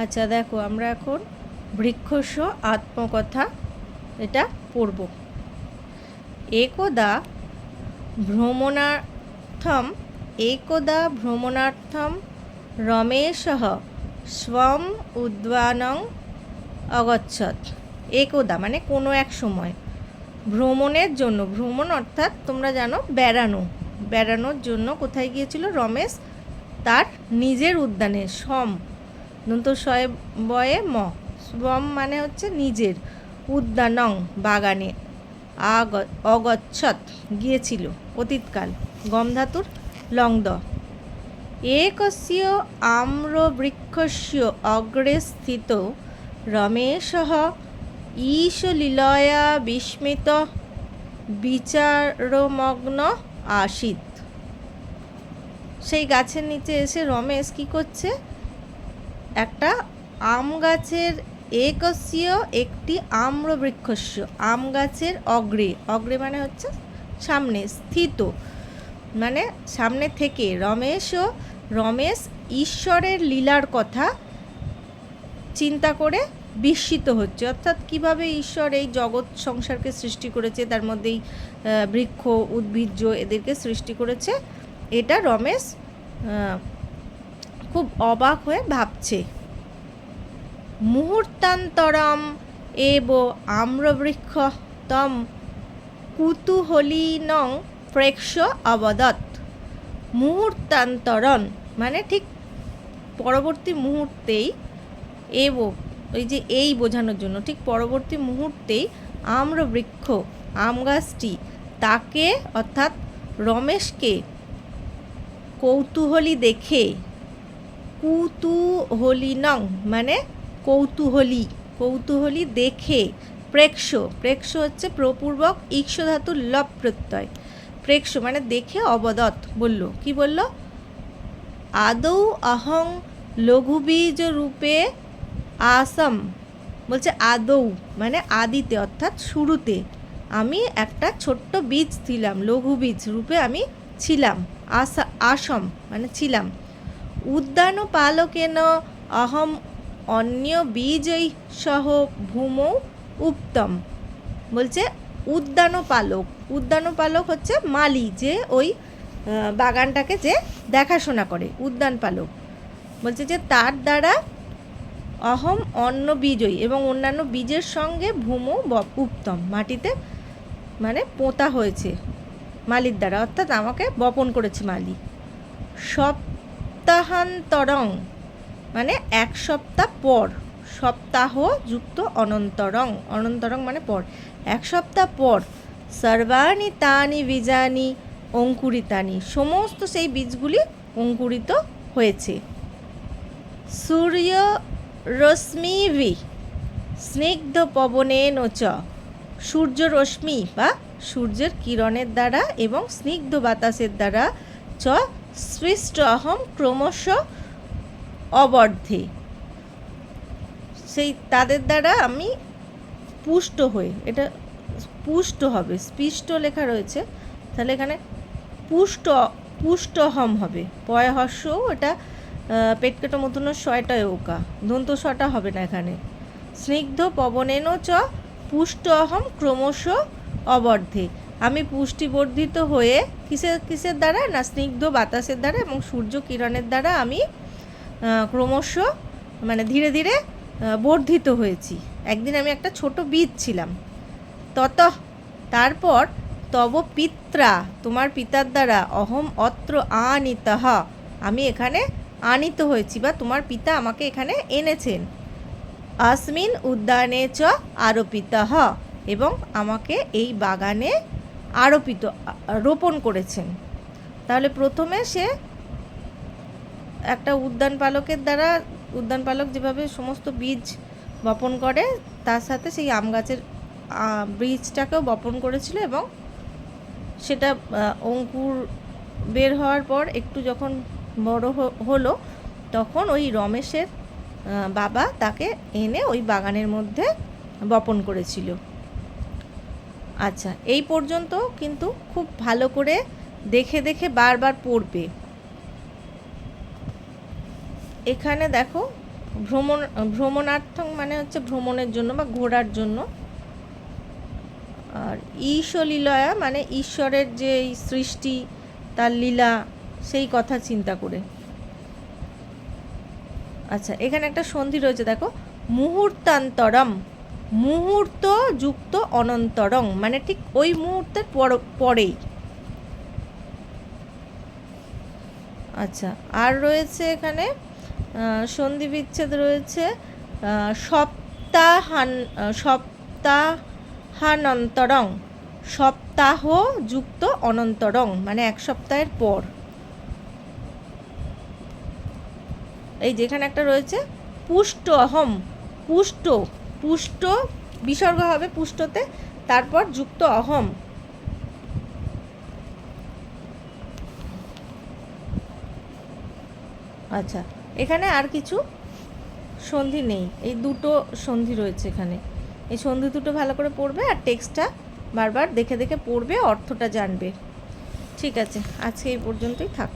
আচ্ছা দেখো, আমরা এখন বৃক্ষস্য আত্মকথা এটা পড়ব। একদা ভ্রমণার্থম রমেশः স্বম উদ্যানং অগচ্ছত। একদা মানে কোনো এক সময়, ভ্রমণের জন্য, ভ্রমণ অর্থাৎ তোমরা জানো বেড়ানোর জন্য কোথায় গিয়েছিল রমেশ? তার নিজের উদ্যানে। স্বম দন্ত শয়ে বয়ে ম, স্বম মানে হচ্ছে নিজের, উদ্যানং বাগানে, অগচ্ছত গিয়েছিল, অতীতকাল, গম ধাতুর লং দ। একস্য আম্রবৃক্ষস্য অগ্রে স্থিত রমেশः ঈশলীলয়া বিস্মিত বিচারমগ্ন আসীত। সেই গাছের নিচে এসে রমেশ কি করছে? একটা আম গাছের, একস্য একটি আম্রবৃক্ষস্য, আম গাছের অগ্রে, অগ্রে মানে হচ্ছে সামনে, স্থিত মানে সামনে থেকে, রমেশ ঈশ্বরের লীলার কথা চিন্তা করে বিস্মিত হচ্ছে, অর্থাৎ কিভাবে ঈশ্বর এই জগৎ সংসারকে সৃষ্টি করেছে, তার মধ্যেই বৃক্ষ উদ্ভিজ্জ এদেরকে সৃষ্টি করেছে, এটা রমেশ খুব অবাক হয়ে ভাবছে। মুহূর্তান্তরম এব আম্রবৃক্ষ তম কুতূহলিনং প্রেক্ষ অবদৎ। মুহূর্তান্তরণ মানে ঠিক পরবর্তী মুহূর্তেই, ওই যে এই বোঝানোর জন্য, ঠিক পরবর্তী মুহূর্তেই আম্রবৃক্ষ আম গাছটি তাকে অর্থাৎ রমেশকে কৌতূহলী দেখে, কুতূহলিনং মানে কৌতূহলী দেখে, প্রেক্ষ হচ্ছে প্রপূর্বক ঈক্ষ ধাতুর লপ প্রত্যয়, প্রেক্ষ মানে দেখে অবদৎ বলল। কি বলল? আদৌ অহং লঘুবীজ রূপে আসম, বলছে আদৌ মানে আদিতে অর্থাৎ শুরুতে আমি একটা ছোট্ট বীজ ছিলাম, লঘু বীজ রূপে আমি ছিলাম, আসম মানে ছিলাম। উদ্যান পালকেন অহম অন্য বীজই সহ ভূমৌ উত্তম, বলছে উদ্যানপালক হচ্ছে মালি, যে ওই বাগানটাকে যে দেখাশোনা করে, উদ্যান পালক বলছে যে তার দ্বারা অহম অন্য বীজই এবং অন্যান্য বীজের সঙ্গে ভূমৌ উত্তম মাটিতে মানে পোঁতা হয়েছে মালির দ্বারা, অর্থাৎ আমাকে বপন করেছে মালি। সপ্তাহান্তরং মানে এক সপ্তাহ পর, সপ্তাহ যুক্ত অনন্তরং মানে পর, এক সপ্তাহ পর, সর্বাণি তানি বীজানি অঙ্কুরিতানি, সমস্ত সেই বীজগুলি অঙ্কুরিত হয়েছে। সূর্য রশ্মিভি স্নিগ্ধ পবনেন চ, সূর্য রশ্মি বা সূর্যের কিরণের দ্বারা এবং স্নিগ্ধ বাতাসের দ্বারা, চ সৃষ্ট অহম ক্রমশ অবর্ধে, সেই তাদের দ্বারা আমি পুষ্ট হয়ে, এটা পুষ্ট হবে, স্পৃষ্ট লেখা রয়েছে, তাহলে এখানে পুষ্টহম হবে, পয় হর্ষ, এটা পেটকেটো মতন শয়টা ওকা, দন্ত শটা হবে না এখানে। স্নিগ্ধ পবনেন চ পুষ্টহম ক্রমশ অবর্ধে, আমি পুষ্টিবর্ধিত হয়ে কিসের দ্বারা? না স্নিগ্ধ বাতাসের দ্বারা এবং সূর্য কিরণের দ্বারা আমি ক্রমশ মানে ধীরে ধীরে বর্ধিত হয়েছি। একদিন আমি একটা ছোট বীজ ছিলাম। তারপর তব পিত্রা তোমার পিতার দ্বারা, অহম অত্র আনিতঃ আমি এখানে আনিত হয়েছি বা তোমার পিতা আমাকে এখানে এনেছেন। আসমিন উদ্যানে চ আরোপিতঃ এবং আমাকে এই বাগানে রোপণ করেছেন। তাহলে প্রথমে সে একটা উদ্যানপালক যেভাবে সমস্ত বীজ বপন করে, তার সাথে সেই আম গাছের বীজটাকেও বপন করেছিল এবং সেটা অঙ্কুর বের হওয়ার পর একটু যখন বড় হলো, তখন ওই রমেশের বাবা তাকে এনে ওই বাগানের মধ্যে বপন করেছিল। আচ্ছা, এই পর্যন্ত কিন্তু খুব ভালো করে দেখে দেখে বারবার পড়বে। এখানে দেখো ভ্রমণার্থং মানে হচ্ছে ভ্রমণের জন্য বা ঘোরার জন্য। আর ঈশলীলয়া মানে ঈশ্বরের যে এই সৃষ্টি, তার লীলা, সেই কথা চিন্তা করে। আচ্ছা, এখানে একটা সন্ধি রয়েছে দেখো, মুহূর্তান্তরম, মুহূর্ত যুক্ত অনন্তরং, মানে ঠিক ওই মুহূর্তের পরেই। আচ্ছা, আর রয়েছে এখানে সন্ধি বিচ্ছেদ রয়েছে সপ্তাহানন্তরং, সপ্তাহ যুক্ত অনন্তরং, মানে এক সপ্তাহের পর। এই যেখানে একটা রয়েছে পুষ্ট অহম, পুষ্ট, পুষ্ট বিসর্গ হবে পুষ্টতে, তারপর যুক্ত অহম। আচ্ছা, এখানে আর কিছু সন্ধি নেই, এই দুটো সন্ধি রয়েছে এখানে। এই সন্ধি দুটো ভালো করে পড়বে আর টেক্সটটা বারবার দেখে দেখে পড়বে, অর্থটা জানবে। ঠিক আছে, আজকে এই পর্যন্তই থাক।